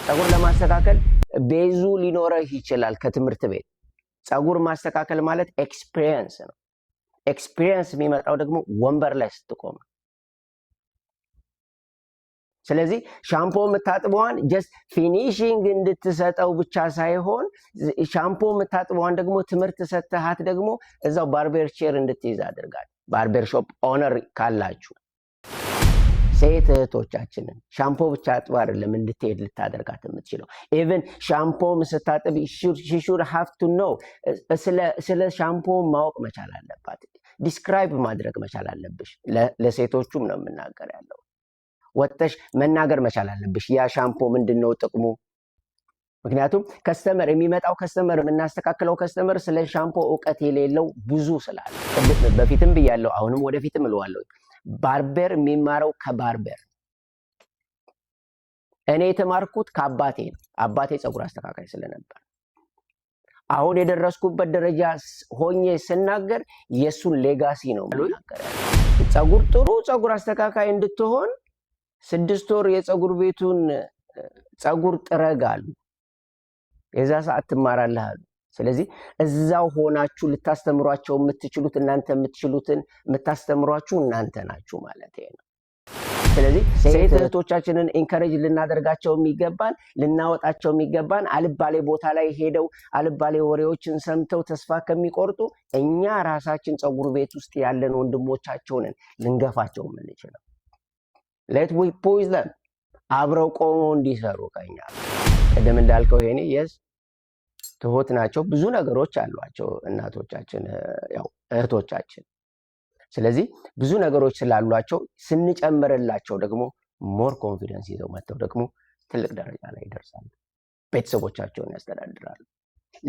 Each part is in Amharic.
ፀጉር ለማስተካከል ቤዙ ሊኖርህ ይችላል ከትምህርት ቤት። ፀጉር ማስተካከል ማለት ኤክስፒሪየንስ ነው። ኤክስፒሪየንስ የሚመጣው ደግሞ ወንበር ላይ ስትቆም። ስለዚህ ሻምፖ የምታጥበዋን ጀስት ፊኒሺንግ እንድትሰጠው ብቻ ሳይሆን ሻምፖ የምታጥበዋን ደግሞ ትምህርት ሰጥተሃት ደግሞ እዛው ባርበር ቼር እንድትይዝ አድርጋት። ባርበር ሾፕ ኦነር ካላችሁ ሴት እህቶቻችንን ሻምፖ ብቻ አጥባ አይደለም እንድትሄድ ልታደርጋት የምትችለው። ኢቭን ሻምፖ ስታጥብ she should have to know ስለ ሻምፖ ማወቅ መቻል አለባት። ዲስክራይብ ማድረግ መቻል አለብሽ። ለሴቶቹም ነው የምናገር ያለው። ወጥተሽ መናገር መቻል አለብሽ። ያ ሻምፖ ምንድነው ጥቅሙ? ምክንያቱም ከስተመር የሚመጣው ከስተመር የምናስተካክለው ከስተመር ስለ ሻምፖ ዕውቀት የሌለው ብዙ ስላለ በፊትም ብያለሁ፣ አሁንም ወደፊትም እለዋለሁ። ባርበር የሚማረው ከባርበር። እኔ የተማርኩት ከአባቴ ነው። አባቴ ፀጉር አስተካካይ ስለነበር አሁን የደረስኩበት ደረጃ ሆኜ ስናገር የሱን ሌጋሲ ነው የምናገረው። ፀጉር ጥሩ ፀጉር አስተካካይ እንድትሆን 6 ወር የፀጉር ቤቱን ፀጉር ጥረጋሉ። የዛ ሰዓት ትማራለህ አሉ። ስለዚህ እዛው ሆናችሁ ልታስተምሯቸው የምትችሉት እናንተ የምትችሉትን የምታስተምሯችሁ እናንተ ናችሁ ማለት ነው። ስለዚህ ሴት እህቶቻችንን ኢንከሬጅ ልናደርጋቸው የሚገባን ልናወጣቸው የሚገባን አልባሌ ቦታ ላይ ሄደው አልባሌ ወሬዎችን ሰምተው ተስፋ ከሚቆርጡ እኛ ራሳችን ፀጉር ቤት ውስጥ ያለን ወንድሞቻቸውን ልንገፋቸው የምንችለው። let we push them አብረው ቆመው እንዲሰሩ ከኛ ቀደም እንዳልከው ይሄኔ yes ትሁት ናቸው። ብዙ ነገሮች አሏቸው እናቶቻችን ያው እህቶቻችን። ስለዚህ ብዙ ነገሮች ስላሏቸው ስንጨምርላቸው ደግሞ ሞር ኮንፊደንስ ይዘው መጥተው ደግሞ ትልቅ ደረጃ ላይ ይደርሳሉ። ቤተሰቦቻቸውን ያስተዳድራሉ።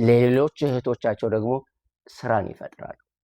ሌሎች እህቶቻቸው ደግሞ ስራን ይፈጥራሉ።